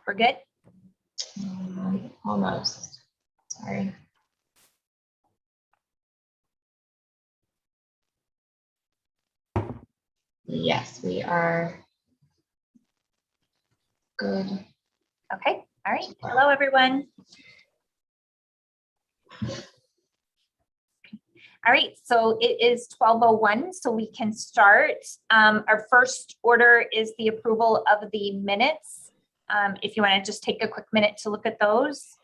We're good? Almost. Sorry. Yes, we are good. Okay. All right. Hello, everyone. All right, so it is 12:01, so we can start. Our first order is the approval of the minutes. If you want to just take a quick minute to look at those.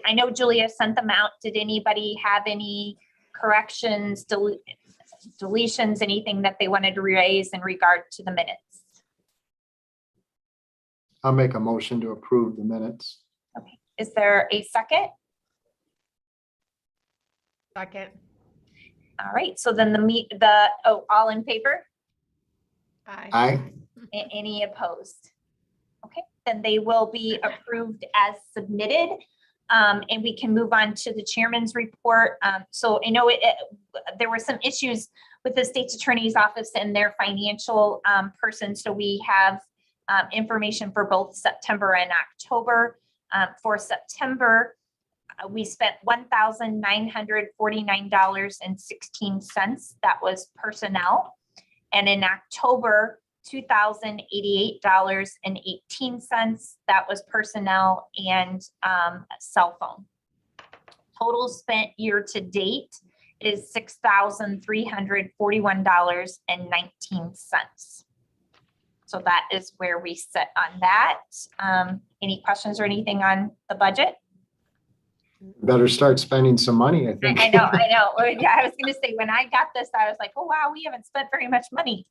I know Julia sent them out. Did anybody have any corrections, deletions, anything that they wanted to raise in regard to the minutes? I'll make a motion to approve the minutes. Okay, is there a second? Second. All right, so then all in favor? Aye. Aye. Any opposed? Okay, then they will be approved as submitted. And we can move on to the chairman's report. So I know there were some issues with the state's attorney's office and their financial person. So we have information for both September and October. For September, we spent $1,949.16. That was personnel. And in October, $2,088.18. That was personnel and cell phone. Total spent year to date is $6,341.19. So that is where we sit on that. Any questions or anything on the budget? Better start spending some money, I think. I know. Yeah, I was going to say, when I got this, I was like, oh, wow, we haven't spent very much money.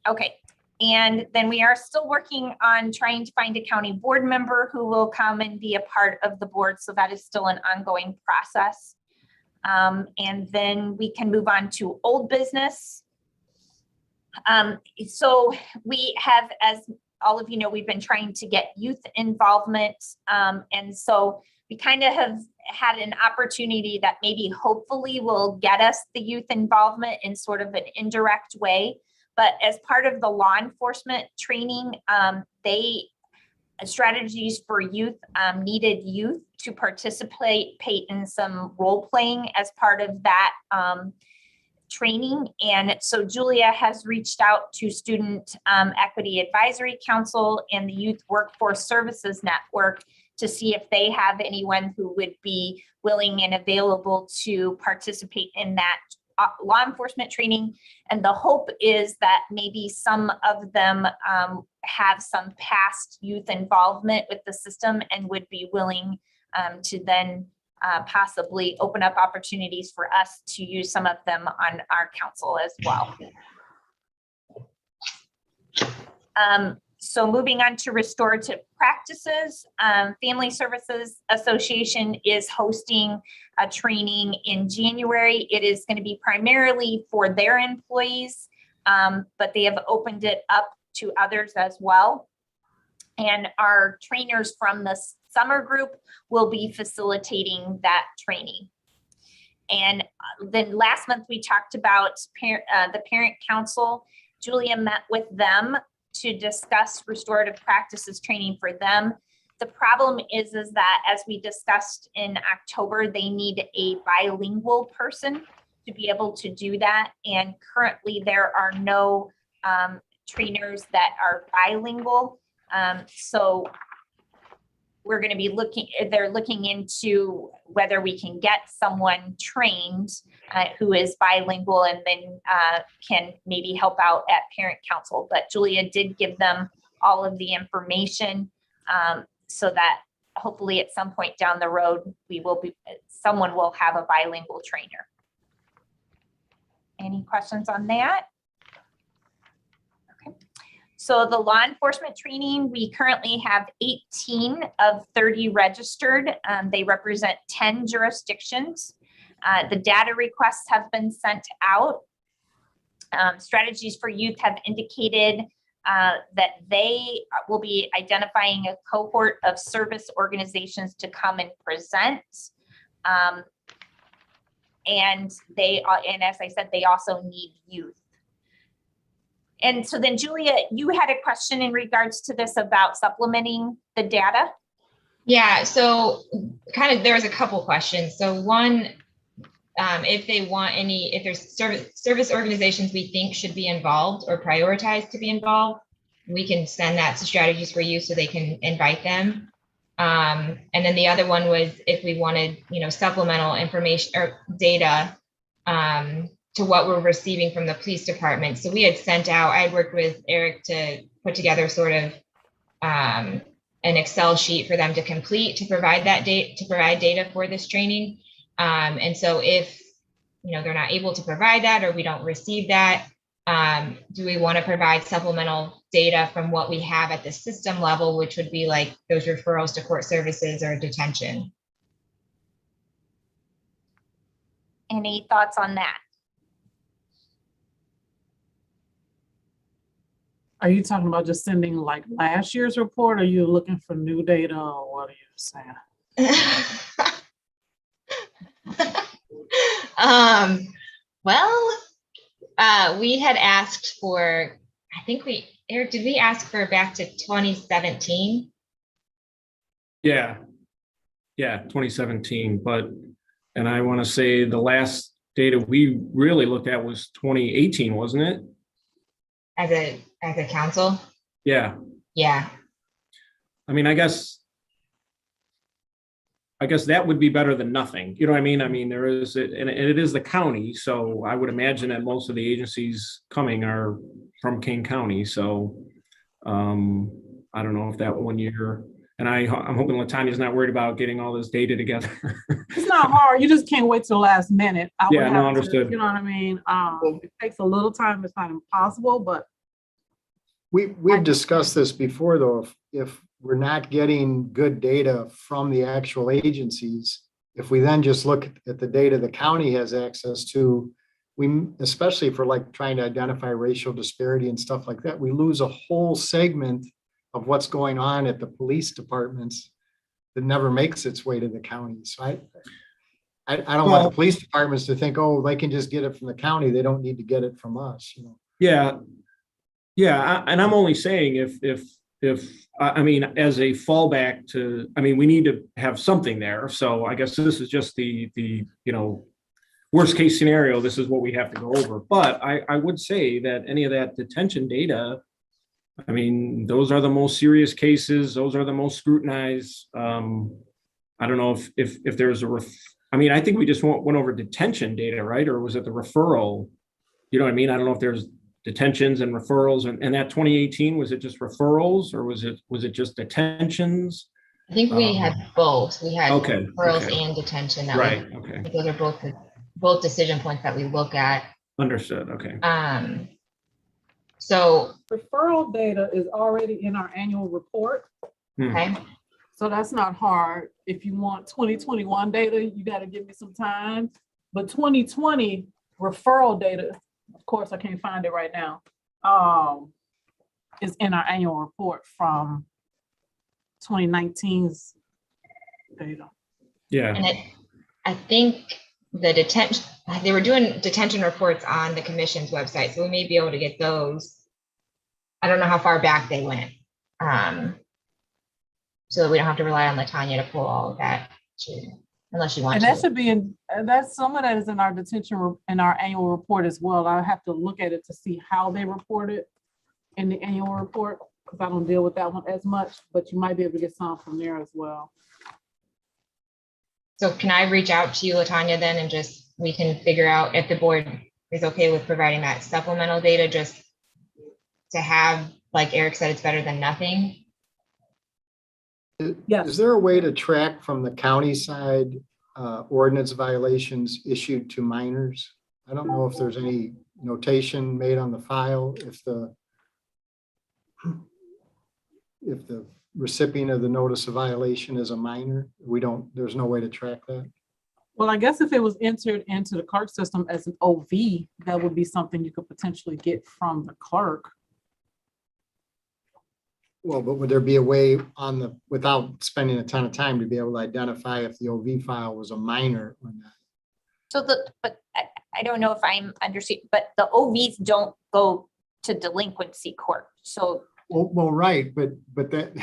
Okay, and then we are still working on trying to find a county board member who will come and be a part of the board. So that is still an ongoing process. And then we can move on to old business. So we have, as all of you know, we've been trying to get youth involvement. And so we kind of have had an opportunity that maybe hopefully will get us the youth involvement in sort of an indirect way. But as part of the law enforcement training, strategies for youth needed youth to participate in some role playing as part of that training. And so Julia has reached out to Student Equity Advisory Council and the Youth Workforce Services Network to see if they have anyone who would be willing and available to participate in that law enforcement training. And the hope is that maybe some of them have some past youth involvement with the system and would be willing to then possibly open up opportunities for us to use some of them on our council as well. So moving on to restorative practices, Family Services Association is hosting a training in January. It is going to be primarily for their employees, but they have opened it up to others as well. And our trainers from the summer group will be facilitating that training. And then last month we talked about the parent council. Julia met with them to discuss restorative practices training for them. The problem is that, as we discussed in October, they need a bilingual person to be able to do that. And currently there are no trainers that are bilingual. So we're going to be they're looking into whether we can get someone trained who is bilingual and then can maybe help out at parent council. But Julia did give them all of the information so that hopefully at some point down the road, someone will have a bilingual trainer. Any questions on that? Okay. So the law enforcement training, we currently have 18 of 30 registered. They represent 10 jurisdictions. The data requests have been sent out. Strategies for Youth have indicated that they will be identifying a cohort of service organizations to come and present. And as I said, they also need youth. And so then Julia, you had a question in regards to this about supplementing the data. Yeah, so there was a couple questions. So one, if there's service organizations we think should be involved or prioritized to be involved, we can send that to Strategies for Youth so they can invite them. And then the other one was if we wanted, supplemental information or data to what we're receiving from the police department. So we had I had worked with Eric to put together sort of an Excel sheet for them to complete to provide data for this training. And so if, they're not able to provide that or we don't receive that, do we want to provide supplemental data from what we have at the system level, which would be like those referrals to court services or detention? Any thoughts on that? Are you talking about just sending like last year's report? Or are you looking for new data, or what are you saying? We had asked for, Eric, did we ask for back to 2017? Yeah, 2017. And I want to say the last data we really looked at was 2018, wasn't it? As a council? Yeah. Yeah. I mean, I guess that would be better than nothing. You know what I mean? I mean, there is, and it is the county. So I would imagine that most of the agencies coming are from Kane County. So I don't know if that 1 year, and I'm hoping Latanya's not worried about getting all this data together. It's not hard. You just can't wait till the last minute. Understood. You know what I mean? It takes a little time. It's not impossible, but. We've discussed this before, though. If we're not getting good data from the actual agencies, if we then just look at the data the county has access to, especially for like trying to identify racial disparity and stuff like that, we lose a whole segment of what's going on at the police departments that never makes its way to the county. So I don't want the police departments to think, oh, they can just get it from the county. They don't need to get it from us. Yeah. And I'm only saying if I mean, as a fallback to, I mean, we need to have something there. So I guess this is just the worst case scenario. This is what we have to go over. But I would say that any of that detention data, I mean, those are the most serious cases. Those are the most scrutinized. I don't know if there's I mean, I think we just went over detention data, right? Or was it the referral? You know what I mean? I don't know if there's detentions and referrals, and that 2018, was it just referrals or was it just detentions? I think we had both. We had Okay, referrals and detention. Right. Okay. Those are both decision points that we look at. Understood. Okay. So Referral data is already in our annual report. okay. So that's not hard. If you want 2021 data, you got to give me some time. But 2020 referral data, of course, I can't find it right now, is in our annual report from 2019's data. Yeah. And I think they were doing detention reports on the commission's website, so we may be able to get those. I don't know how far back they went, so that we don't have to rely on Latanya to pull all of that, unless you want And to. that should be some of that is in our in our annual report as well. I have to look at it to see how they report it in the annual report, because I don't deal with that one as much, but you might be able to get some from there as well. So can I reach out to you, Latanya, then, and we can figure out if the board is okay with providing that supplemental data, just to have, like Eric said, it's better than nothing. Yes. Is there a way to track from the county side ordinance violations issued to minors? I don't know if there's any notation made on the file if the recipient of the notice of violation is a minor. There's no way to track that. Well, I guess if it was entered into the clerk system as an OV, that would be something you could potentially get from the clerk. Well, but would there be a way without spending a ton of time to be able to identify if the OV file was a minor or not? So but I don't know if I'm understanding, but the OVs don't go to delinquency court. So Well, right, but that,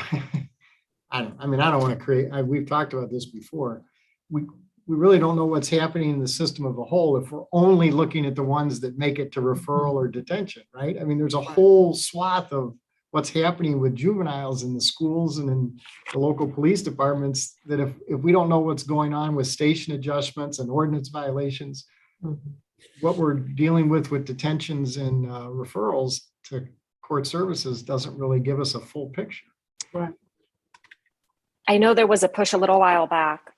I don't want to create, we've talked about this before. We really don't know what's happening in the system of a whole if we're only looking at the ones that make it to referral or detention, right? I mean, there's a whole swath of what's happening with juveniles in the schools and in the local police departments that if we don't know what's going on with station adjustments and ordinance violations, what we're dealing with detentions and referrals to court services doesn't really give us a full picture. Right. I know there was a push a little while back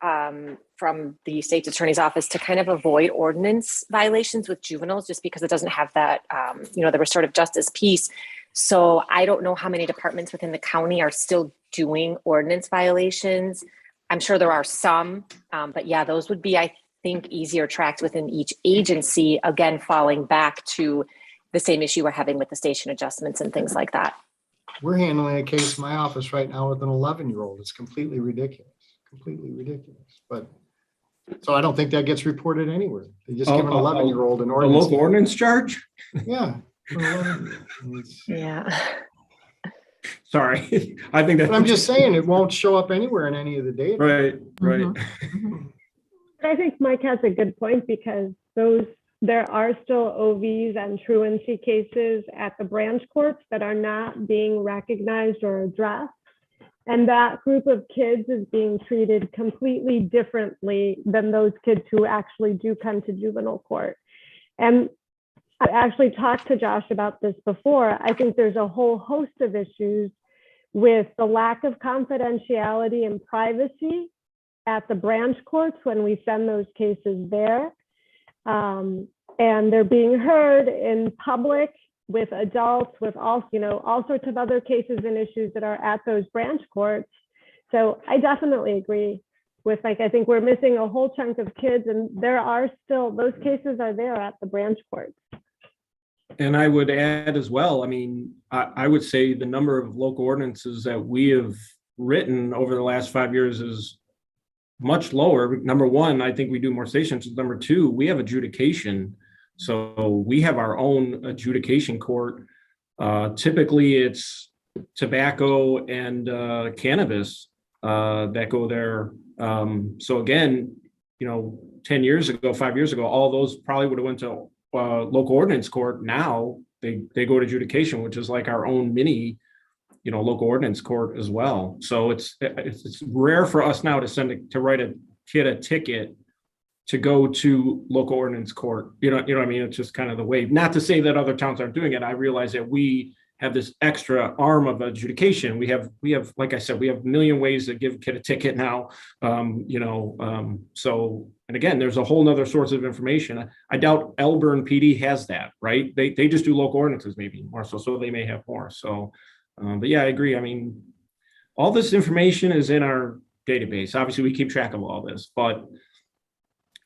from the state attorney's office to kind of avoid ordinance violations with juveniles, just because it doesn't have that, the restorative justice piece. So I don't know how many departments within the county are still doing ordinance violations. I'm sure there are some, but yeah, those would be, I think, easier tracked within each agency, again, falling back to the same issue we're having with the station adjustments and things like that. We're handling a case in my office right now with an 11-year-old. It's completely ridiculous. But so I don't think that gets reported anywhere. They just give an 11-year-old an A ordinance. local ordinance charge? Yeah. for an 11-year-old. Yeah. Sorry, I think that. But I'm just saying, it won't show up anywhere in any of the data. Right. I think Mike has a good point, because there are still OVs and truancy cases at the branch courts that are not being recognized or addressed. And that group of kids is being treated completely differently than those kids who actually do come to juvenile court. And I actually talked to Josh about this before. I think there's a whole host of issues with the lack of confidentiality and privacy at the branch courts when we send those cases there. And they're being heard in public with adults, with all sorts of other cases and issues that are at those branch courts. So I definitely agree with Mike. I think we're missing a whole chunk of kids, and there are still, those cases are there at the branch courts. And I would add as well, I mean, I would say the number of local ordinances that we have written over the last 5 years is much lower. Number one, I think we do more stations. Number two, we have adjudication. So we have our own adjudication court. Typically it's tobacco and cannabis that go there. So again, 10 years ago, 5 years ago, all those probably would have went to local ordinance court. Now they go to adjudication, which is like our own mini local ordinance court as well. So it's rare for us now to write a kid a ticket to go to local ordinance court. You know what I mean? It's just kind of the way, not to say that other towns aren't doing it. I realize that we have this extra arm of adjudication. We have, like I said, we have a million ways to give a kid a ticket now. So, and again, there's a whole nother source of information. I doubt Elburn PD has that, right? They just do local ordinances maybe more so they may have more. So, but yeah, I agree. I mean, all this information is in our database. Obviously we keep track of all this, but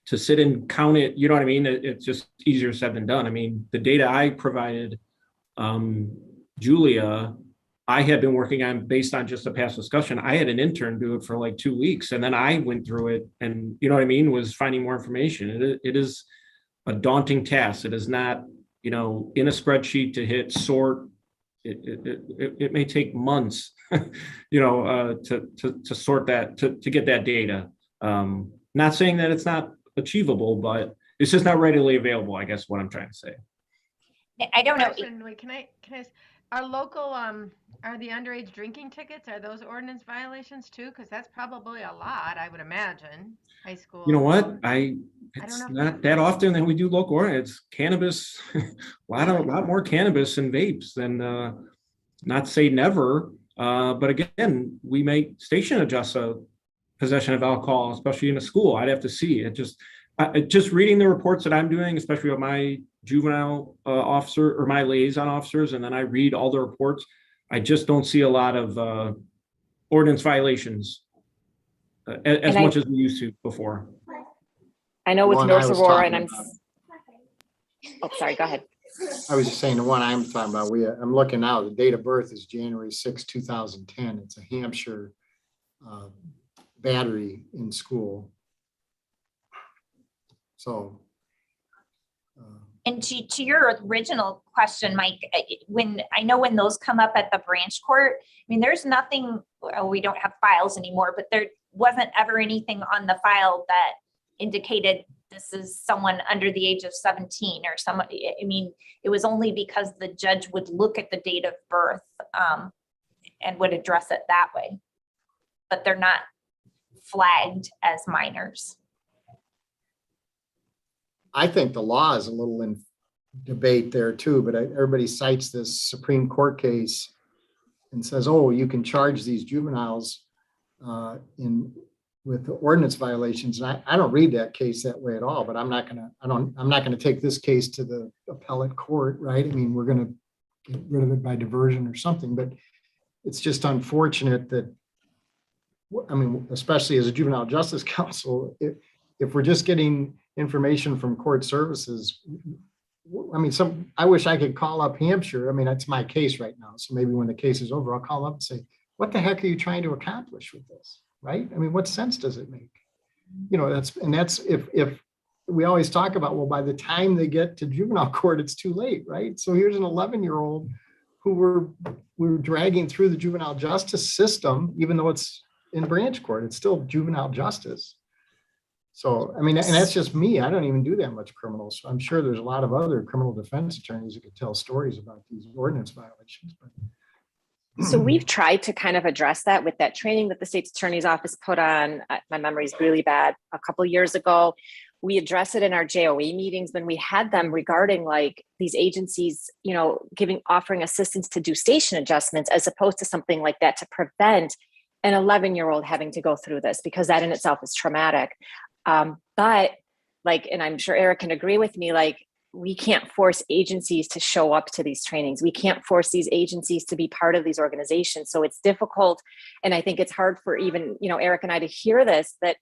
to sit and count it, you know what I mean? It's just easier said than done. I mean, the data I provided, Julia, I had been working on based on just a past discussion. I had an intern do it for like 2 weeks, and then I went through it and, you know what I mean, was finding more information. It is a daunting task. It is not, in a spreadsheet to hit sort. It may take months, to sort that, to get that data. Not saying that it's not achievable, but it's just not readily available, I guess what I'm trying to say. I don't know. Wait, can I are local, are the underage drinking tickets, are those ordinance violations too? Because that's probably a lot, I would imagine, high school. You know what? It's don't know. not that often that we do local ordinance. It's cannabis, a lot more cannabis and vapes than, not to say never, but again, we may station adjust a possession of alcohol, especially in a school. I'd have to see it. Just reading the reports that I'm doing, especially with my juvenile officer or my liaison officers, and then I read all the reports. I just don't see a lot of ordinance violations as much as we used to before. I know with One North I was Aurora, talking and about. oh, sorry, go ahead. I was just saying the one I'm talking about, I'm looking now, the date of birth is January 6, 2010. It's a Hampshire battery in school. So. And to your original question, Mike, when those come up at the branch court, I mean, there's nothing, well, we don't have files anymore, but there wasn't ever anything on the file that indicated this is someone under the age of 17 or somebody. I mean, it was only because the judge would look at the date of birth and would address it that way. But they're not flagged as minors. I think the law is a little in debate there too, but everybody cites this Supreme Court case and says, oh, you can charge these juveniles with ordinance violations. And I don't read that case that way at all, but I'm not gonna take this case to the appellate court, right? I mean, we're gonna get rid of it by diversion or something, but it's just unfortunate that, I mean, especially as a juvenile justice counsel, if we're just getting information from court services, I mean, I wish I could call up Hampshire. I mean, that's my case right now. So maybe when the case is over, I'll call up and say, what the heck are you trying to accomplish with this? Right? I mean, what sense does it make? You know, that's if we always talk about, well, by the time they get to juvenile court, it's too late, right? So here's an 11-year-old who we're dragging through the juvenile justice system, even though it's in branch court, it's still juvenile justice. So, I mean, and that's just me. I don't even do that much criminal. So I'm sure there's a lot of other criminal defense attorneys that could tell stories about these ordinance violations. But So we've tried to kind of address that with that training that the state's attorney's office put on. My memory is really bad. A couple of years ago, we addressed it in our JOE meetings when we had them regarding like these agencies, you know, offering assistance to do station adjustments as opposed to something like that to prevent an 11-year-old having to go through this, because that in itself is traumatic. But like, and I'm sure Eric can agree with me, like, we can't force agencies to show up to these trainings. We can't force these agencies to be part of these organizations. So it's difficult. And I think it's hard for even, you know, Eric and I to hear this, that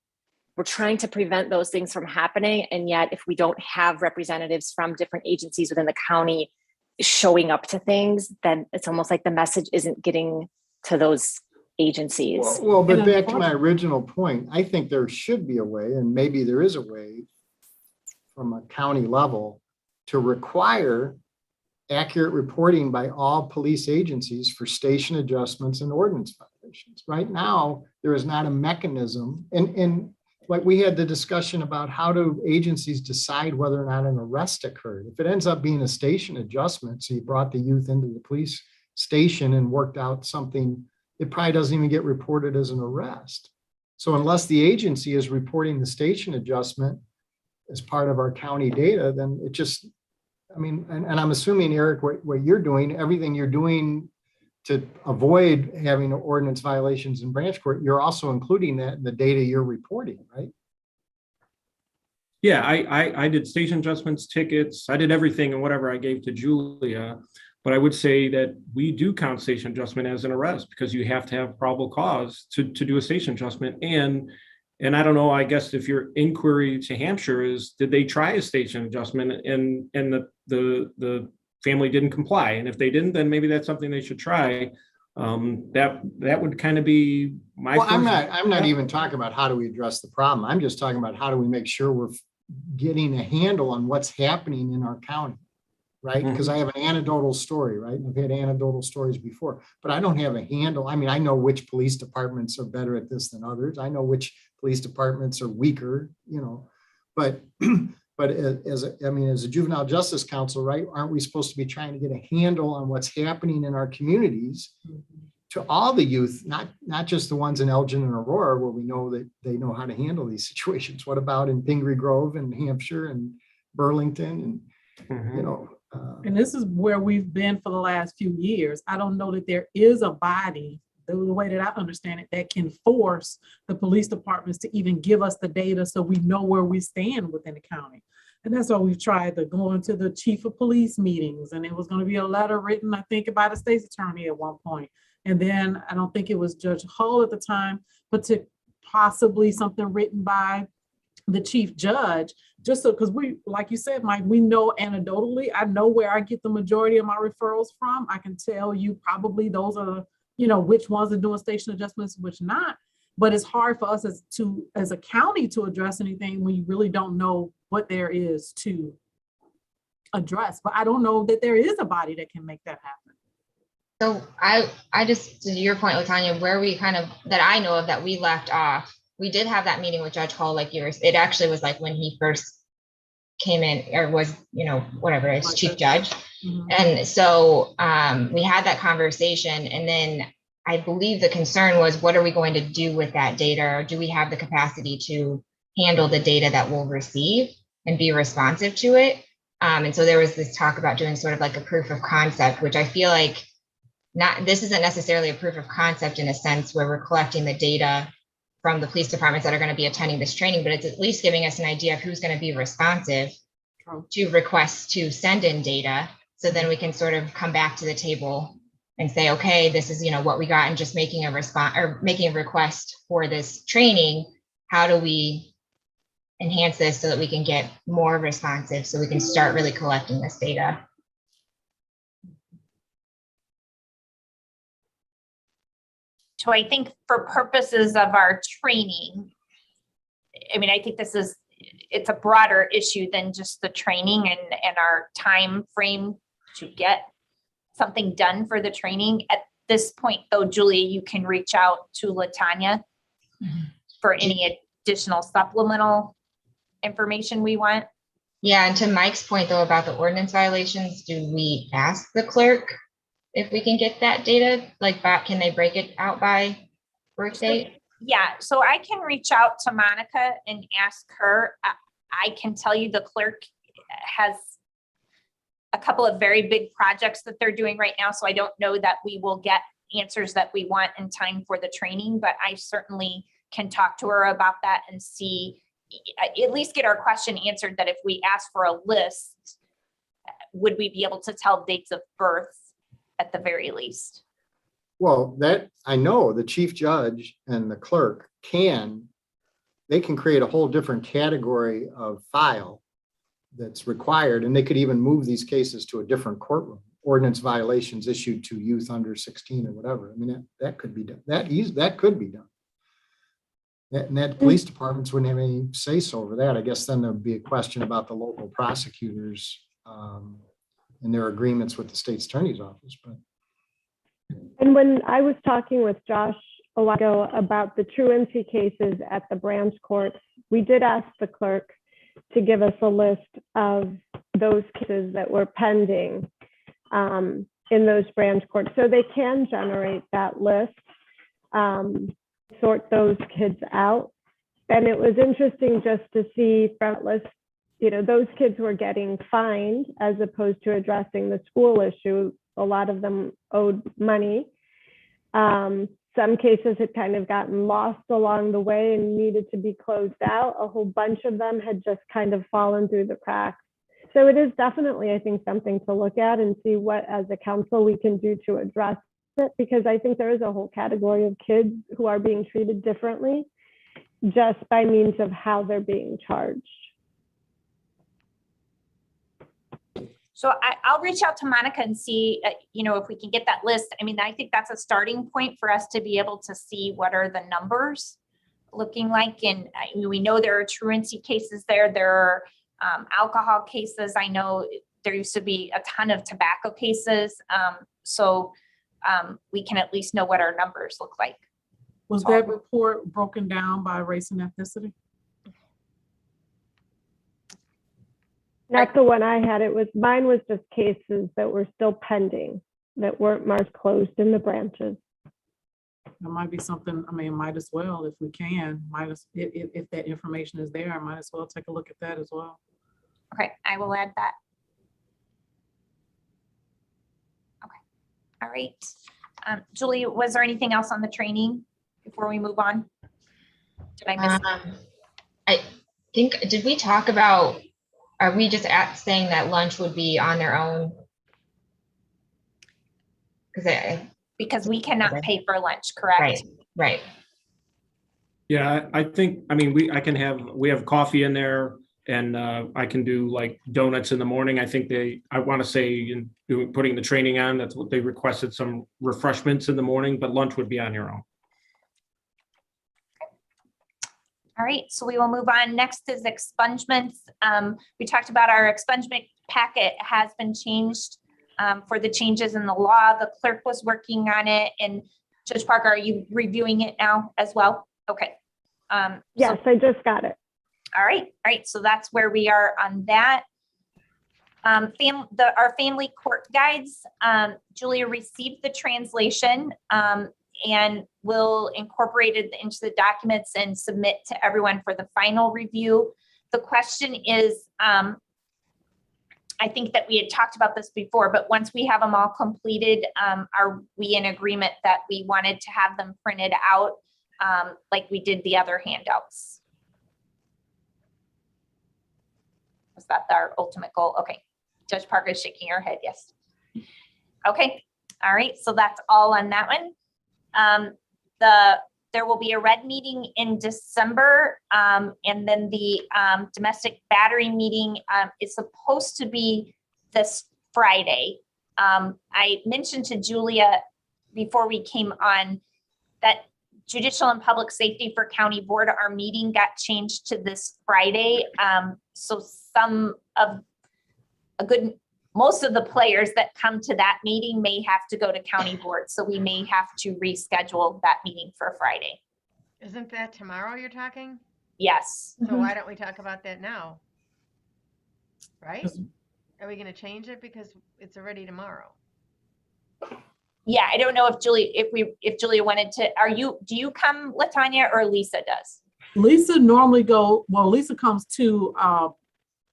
we're trying to prevent those things from happening. And yet if we don't have representatives from different agencies within the county showing up to things, then it's almost like the message isn't getting to those agencies. Well, but back to my original point, I think there should be a way, and maybe there is a way from a county level to require accurate reporting by all police agencies for station adjustments and ordinance violations. Right now, there is not a mechanism. And like we had the discussion about how do agencies decide whether or not an arrest occurred. If it ends up being a station adjustment, so you brought the youth into the police station and worked out something, it probably doesn't even get reported as an arrest. So unless the agency is reporting the station adjustment as part of our county data, then it just, I mean, and I'm assuming, Eric, what you're doing, everything you're doing to avoid having ordinance violations in branch court, you're also including that in the data you're reporting, right? Yeah, I did station adjustments, tickets, I did everything and whatever I gave to Julia. But I would say that we do count station adjustment as an arrest because you have to have probable cause to do a station adjustment. And I don't know, I guess if your inquiry to Hampshire is, did they try a station adjustment and the family didn't comply? And if they didn't, then maybe that's something they should try. That would kind of be my. Well, I'm not even talking about how do we address the problem. I'm just talking about how do we make sure we're getting a handle on what's happening in our county. Right? Because I have an anecdotal story, right? I've had anecdotal stories before, but I don't have a handle. I mean, I know which police departments are better at this than others. I know which police departments are weaker, you know, but as a juvenile justice counsel, right? Aren't we supposed to be trying to get a handle on what's happening in our communities to all the youth, not just the ones in Elgin and Aurora, where we know that they know how to handle these situations. What about in Pingree Grove and Hampshire and Burlington and, you know, and this is where we've been for the last few years. I don't know that there is a body, the way that I understand it, that can force the police departments to even give us the data so we know where we stand within the county. And that's why we've tried to go into the chief of police meetings, and it was going to be a letter written, I think, by the state's attorney at one point. And then I don't think it was Judge Hull at the time, but to possibly something written by the chief judge, just so, because we, like you said, Mike, we know anecdotally, I know where I get the majority of my referrals from. I can tell you probably those are, which ones are doing station adjustments, which not. But it's hard for us as a county to address anything when you really don't know what there is to address. But I don't know that there is a body that can make that happen. So I just, to your point, Latanya, where we kind of, that I know of that we left off, we did have that meeting with Judge Hall, like yours. It actually was like when he first came in, or was, whatever, as chief judge. Mm-hmm. And so we had that conversation, and then I believe the concern was, what are we going to do with that data? Or do we have the capacity to handle the data that we'll receive and be responsive to it? And so there was this talk about doing sort of like a proof of concept, which I feel like this isn't necessarily a proof of concept in a sense where we're collecting the data from the police departments that are going to be attending this training, but it's at least giving us an idea of who's going to be responsive to requests to send in data. So then we can sort of come back to the table and say, okay, this is, what we got, and just making a response or making a request for this training. How do we enhance this so that we can get more responsive, so we can start really collecting this data? So I think for purposes of our training, I think it's a broader issue than just the training and our time frame to get something done for the training. At this point though, Julia, you can reach out to Latanya for any additional supplemental information we want. Yeah, and to Mike's point though about the ordinance violations, do we ask the clerk if we can get that data? Like, can they break it out by birth date? Yeah, so I can reach out to Monica and ask her. I can tell you the clerk has a couple of very big projects that they're doing right now, so I don't know that we will get answers that we want in time for the training, but I certainly can talk to her about that and see, at least get our question answered, that if we ask for a list, would we be able to tell dates of birth at the very least? Well, that, I know the chief judge and the clerk they can create a whole different category of file that's required, and they could even move these cases to a different courtroom. Ordinance violations issued to youth under 16 or whatever. That could be done. That could be done. And that police departments wouldn't have any say so over that. I guess then there'd be a question about the local prosecutors and their agreements with the state's attorney's office. But And when I was talking with Josh a while ago about the truancy cases at the branch courts, we did ask the clerk to give us a list of those cases that were pending in those branch courts. So they can generate that list, sort those kids out. And it was interesting just to see from that list, those kids were getting fined as opposed to addressing the school issue. A lot of them owed money. Some cases had kind of gotten lost along the way and needed to be closed out. A whole bunch of them had just kind of fallen through the cracks. So it is definitely, I think, something to look at and see what, as a council, we can do to address it, because I think there is a whole category of kids who are being treated differently just by means of how they're being charged. So I'll reach out to Monica and see, if we can get that list. I think that's a starting point for us to be able to see what are the numbers looking like. And we know there are truancy cases there. There are alcohol cases. I know there used to be a ton of tobacco cases. So we can at least know what our numbers look like. Was that report broken down by race and ethnicity? Not the one I had. Mine was just cases that were still pending, that weren't marked closed in the branches. That might be something, might as well, if we can, if that information is there, I might as well take a look at that as well. Okay, I will add that. Okay, all right. Julie, was there anything else on the training before we move on? Did I miss? I think, did we talk about, are we just saying that lunch would be on their own? Because we cannot pay for lunch, correct? Right. Yeah, I think, I mean, we have coffee in there and I can do like donuts in the morning. I think I want to say putting the training on, that's what they requested, some refreshments in the morning, but lunch would be on your own. All right, so we will move on. Next is expungements. We talked about our expungement packet has been changed for the changes in the law. The clerk was working on it, and Judge Parker, are you reviewing it now as well? Okay. Yes, I just got it. All right. So that's where we are on that. Our family court guides, Julia received the translation and will incorporate it into the documents and submit to everyone for the final review. The question is, I think that we had talked about this before, but once we have them all completed, are we in agreement that we wanted to have them printed out like we did the other handouts? Was that our ultimate goal? Okay. Judge Parker is shaking her head. Yes. Okay. All right. So that's all on that one. There will be a red meeting in December, and then the domestic battery meeting is supposed to be this Friday. I mentioned to Julia before we came on that Judicial and Public Safety for County Board, our meeting got changed to this Friday. So most of the players that come to that meeting may have to go to County Board. So we may have to reschedule that meeting for Friday. Isn't that tomorrow you're talking? Yes. So why don't we talk about that now? Right? Yes. Are we going to change it because it's already tomorrow? Yeah, I don't know if Julia wanted to, do you come, Latanya, or Lisa does? Lisa normally Lisa comes to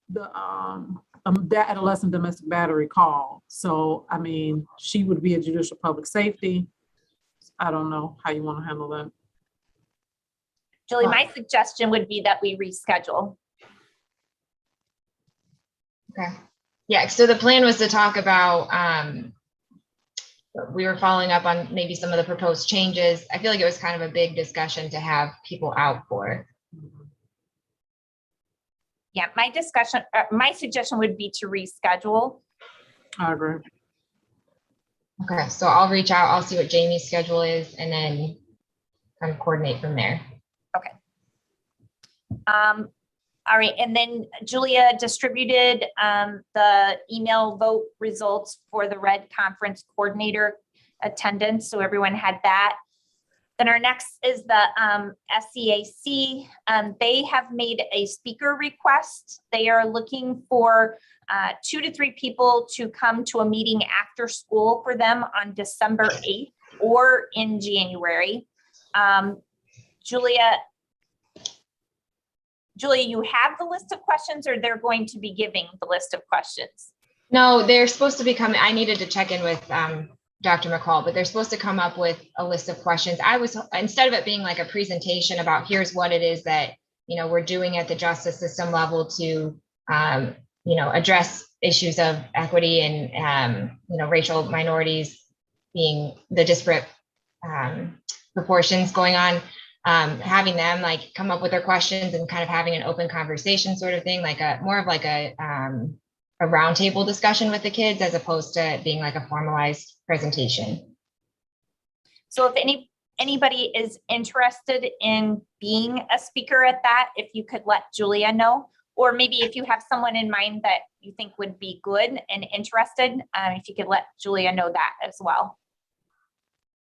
that adolescent domestic battery call. So, I mean, she would be a judicial public safety. I don't know how you want to handle that. Julie, my suggestion would be that we reschedule. Okay. Yeah, so the plan was to talk about, we were following up on maybe some of the proposed changes. I feel like it was kind of a big discussion to have people out for. Yeah, my suggestion would be to reschedule. I agree. Okay, so I'll reach out, I'll see what Jamie's schedule is, and then kind of coordinate from there. Okay. All right, and then Julia distributed the email vote results for the RED conference coordinator attendance, so everyone had that. Then our next is the SEAC. They have made a speaker request. They are looking for 2 to 3 people to come to a meeting after school for them on December 8th or in January. Julia, you have the list of questions, or they're going to be giving the list of questions? No, they're supposed to be coming. I needed to check in with Dr. McCall, but they're supposed to come up with a list of questions. Instead of it being like a presentation about here's what it is that, we're doing at the justice system level to, address issues of equity and, racial minorities being the disparate proportions going on. Having them like come up with their questions and kind of having an open conversation sort of thing, like more of like a roundtable discussion with the kids as opposed to being like a formalized presentation. So if anybody is interested in being a speaker at that, if you could let Julia know, or maybe if you have someone in mind that you think would be good and interested, if you could let Julia know that as well.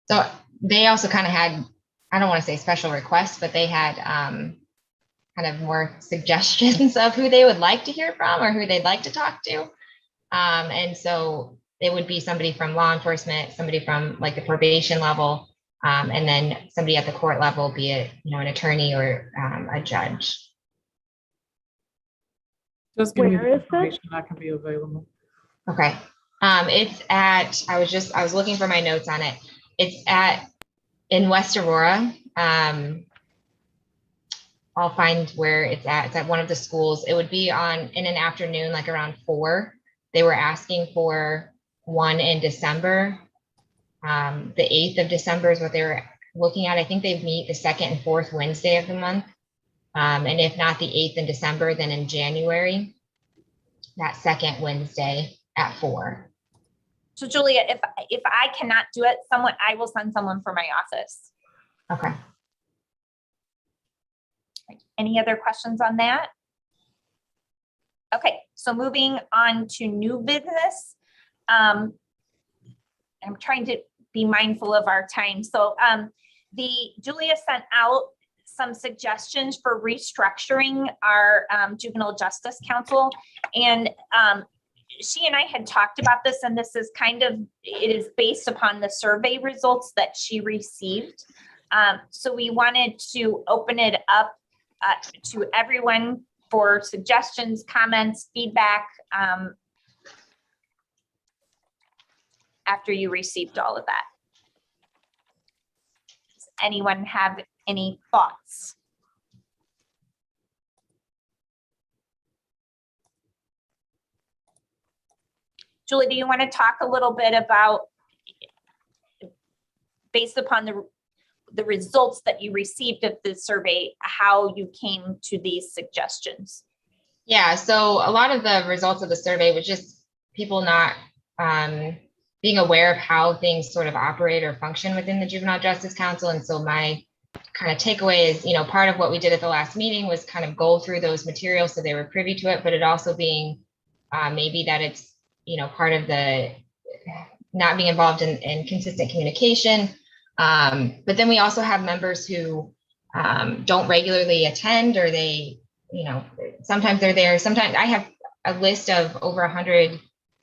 So they also kind of had, I don't want to say special requests, but they had kind of more suggestions of who they would like to hear from or who they'd like to talk to. And so it would be somebody from law enforcement, somebody from like the probation level, and then somebody at the court level, be it, an attorney or a judge. Just give me Where the is that? information that can be available. Okay. It's at, I was looking for my notes on it. It's in West Aurora. I'll find where it's at. It's at one of the schools. It would be in an afternoon, like around 4. They were asking for one in December. The 8th of December is what they were looking at, I think they meet the second and fourth Wednesday of the month. And if not the 8th in December, then in January, that second Wednesday at 4. So Julia, if I cannot do it, I will send someone from my office. Okay. Any other questions on that? Okay, so moving on to new business. I'm trying to be mindful of our time. So Julia sent out some suggestions for restructuring our Juvenile Justice Council. And she and I had talked about this, and this is it is based upon the survey results that she received. So we wanted to open it up to everyone for suggestions, comments, feedback after you received all of that. Does anyone have any thoughts? Julie, do you want to talk a little bit about, based upon the results that you received of the survey, how you came to these suggestions? Yeah, so a lot of the results of the survey was just people not being aware of how things sort of operate or function within the Juvenile Justice Council. And so my kind of takeaway is, part of what we did at the last meeting was kind of go through those materials so they were privy to it, but it also being maybe that it's, part of the not being involved in consistent communication. But then we also have members who don't regularly attend, or they, sometimes they're there. Sometimes I have a list of over 100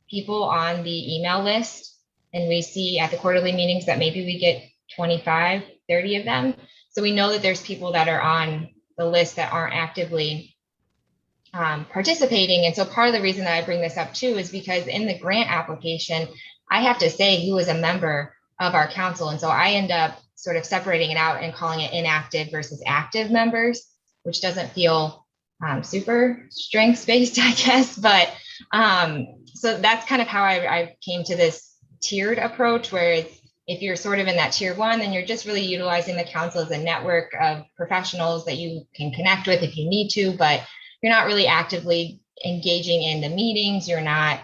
people on the email list, and we see at the quarterly meetings that maybe we get 25, 30 of them. So we know that there's people that are on the list that aren't actively participating. And so part of the reason that I bring this up too is because in the grant application, I have to say who is a member of our council. And so I end up sort of separating it out and calling it inactive versus active members, which doesn't feel super strengths-based, I guess. But so that's kind of how I came to this tiered approach, where if you're sort of in that tier 1, then you're just really utilizing the council as a network of professionals that you can connect with if you need to, but you're not really actively engaging in the meetings. You're not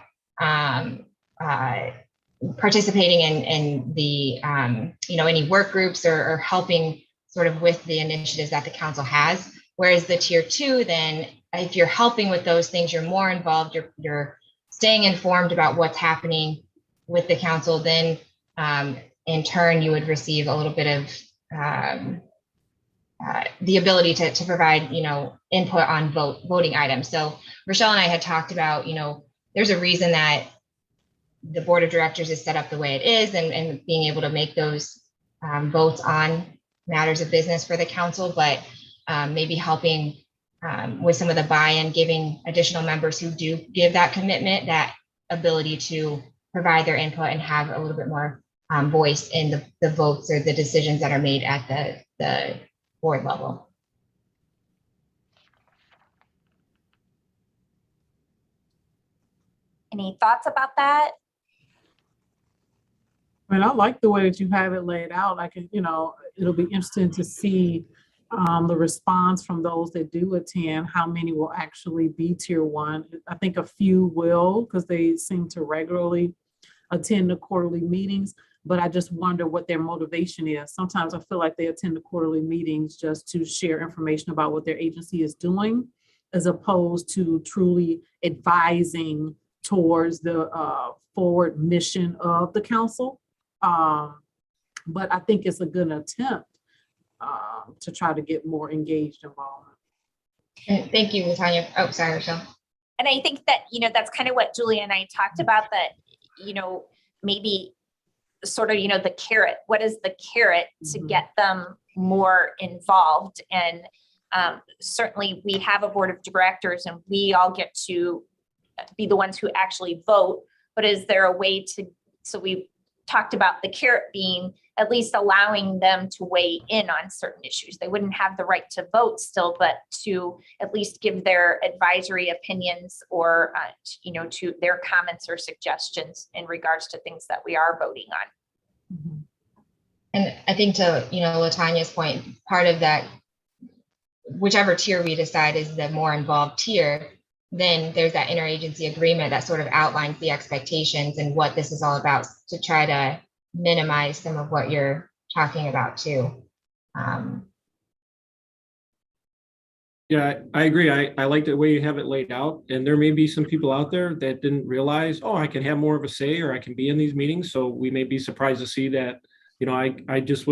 participating in the, any work groups or helping sort of with the initiatives that the council has. Whereas the tier 2, then if you're helping with those things, you're more involved, you're staying informed about what's happening with the council, then in turn, you would receive a little bit of the ability to provide, input on voting items. So Rochelle and I had talked about, there's a reason that the board of directors is set up the way it is, and being able to make those votes on matters of business for the council, but maybe helping with some of the buy-in, giving additional members who do give that commitment, that ability to provide their input and have a little bit more voice in the votes or the decisions that are made at the board level. Any thoughts about that? I mean, I like the way that you have it laid out. I can, it'll be interesting to see the response from those that do attend, how many will actually be tier 1. I think a few will, because they seem to regularly attend the quarterly meetings, but I just wonder what their motivation is. Sometimes I feel like they attend the quarterly meetings just to share information about what their agency is doing, as opposed to truly advising towards the forward mission of the council. But I think it's a good attempt to try to get more engaged involvement. Thank you, Tanya. Oh, sorry, Rochelle. And I think that, that's kind of what Julia and I talked about, that, maybe sort of, the carrot, what is the carrot to get them more involved? And certainly we have a board of directors and we all get to be the ones who actually vote, but is there a way so we talked about the carrot being at least allowing them to weigh in on certain issues. They wouldn't have the right to vote still, but to at least give their advisory opinions or, to their comments or suggestions in regards to things that we are voting on. And I think to, Latanya's point, part of that, whichever tier we decide is the more involved tier, then there's that interagency agreement that sort of outlines the expectations and what this is all about to try to minimize some of what you're talking about too. Yeah, I agree. I like the way you have it laid out. And there may be some people out there that didn't realize, oh, I can have more of a say or I can be in these meetings. So we may be surprised to see that, I just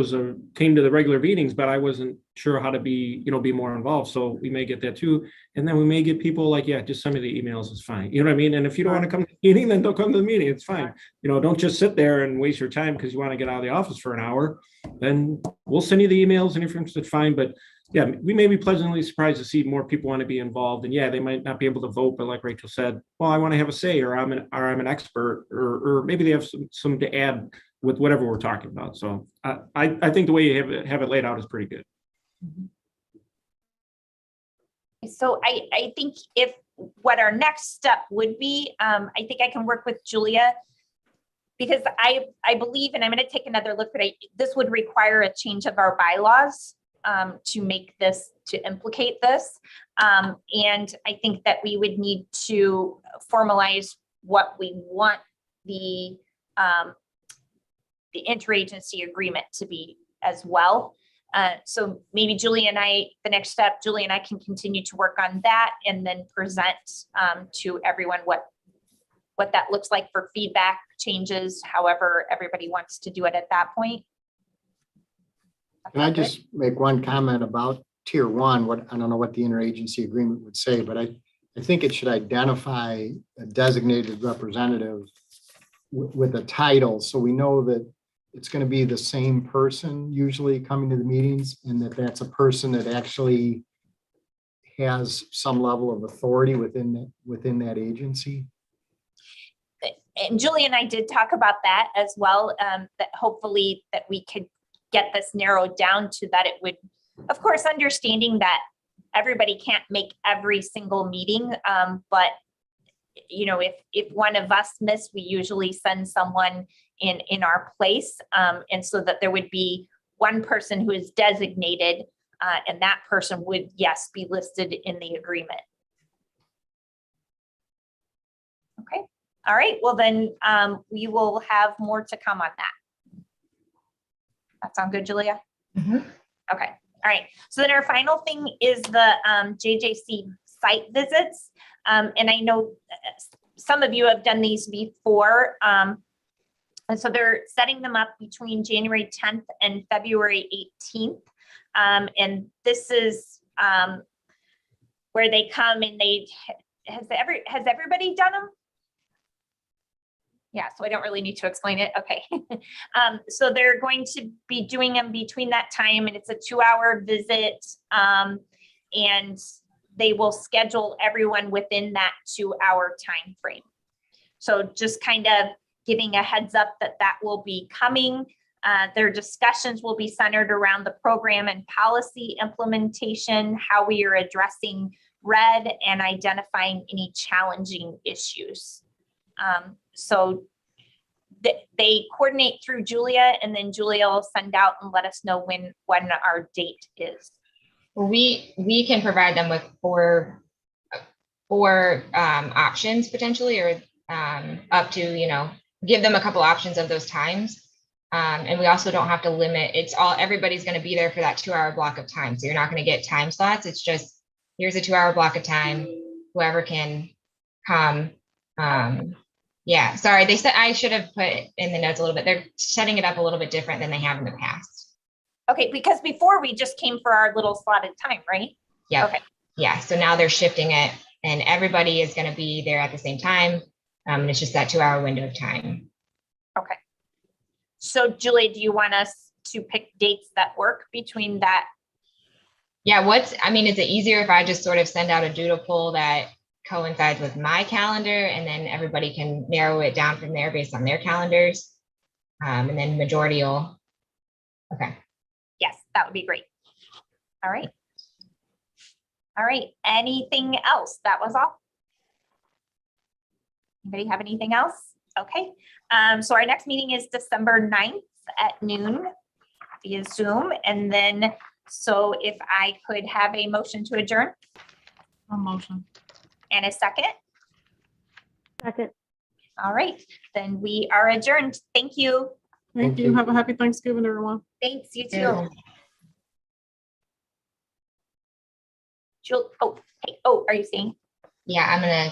came to the regular meetings, but I wasn't sure how to be more involved. So we may get that too. And then we may get people like, yeah, just send me the emails. It's fine. You know what I mean? And if you don't want to come to the meeting, then don't come to the meeting. It's fine. Don't just sit there and waste your time because you want to get out of the office for an hour. Then we'll send you the emails and if you're interested, fine. But yeah, we may be pleasantly surprised to see more people want to be involved. And yeah, they might not be able to vote, but like Rachel said, well, I want to have a say, or I'm an expert, or maybe they have some to add with whatever we're talking about. So I think the way you have it laid out is pretty good. So I think what our next step would be, I think I can work with Julia, because I believe, and I'm going to take another look, but this would require a change of our bylaws to implicate this. And I think that we would need to formalize what we want the interagency agreement to be as well. So maybe Julie and I can continue to work on that and then present to everyone what that looks like for feedback changes, however everybody wants to do it at that point. Can I just make one comment about tier one? I don't know what the interagency agreement would say, but I think it should identify a designated representative with a title. So we know that it's going to be the same person usually coming to the meetings, and that's a person that actually has some level of authority within that agency. And Julie and I did talk about that as well, that hopefully that we could get this narrowed down to that. It would, of course, understanding that everybody can't make every single meeting, but if one of us miss, we usually send someone in our place, and so that there would be one person who is designated, and that person would, yes, be listed in the agreement. Okay. All right. Well, then we will have more to come on that. That sound good, Julia? Mm-hmm. Okay. All right. So then our final thing is the JJC site visits. And I know some of you have done these before. And so they're setting them up between January 10th and February 18th. And this is where they come and has everybody done them? Yeah, so I don't really need to explain it. Okay. So they're going to be doing them between that time, and it's a 2-hour visit. And they will schedule everyone within that 2-hour time frame. So just kind of giving a heads up that will be coming. Their discussions will be centered around the program and policy implementation, how we are addressing RED, and identifying any challenging issues. So they coordinate through Julia, and then Julia will send out and let us know when our date is. Well, we can provide them with four options potentially, or up to, give them a couple options of those times. And we also don't have to limit, everybody's going to be there for that 2-hour block of time. So you're not going to get time slots. It's just, here's a 2-hour block of time, whoever can come. Yeah, sorry, they said I should have put in the notes a little bit. They're setting it up a little bit different than they have in the past. Okay, because before we just came for our little slotted time, right? Yeah. Okay. Yeah, so now they're shifting it, and everybody is going to be there at the same time. And it's just that 2-hour window of time. Okay. So Julie, do you want us to pick dates that work between that? Yeah, is it easier if I just sort of send out a doodle poll that coincides with my calendar, and then everybody can narrow it down from there based on their calendars? And then majority will, okay. Yes, that would be great. All right. All right, anything else? That was all. Anybody have anything else? Okay, so our next meeting is December 9th at noon. via Zoom. And then, so if I could have a motion to adjourn A motion. and a second. Second. All right, then we are adjourned. Thank you. Thank Thank you. you. Have a happy Thanksgiving, everyone. Thanks, you too. Yeah. Jill, oh, hey, oh, are you saying? Yeah, I'm gonna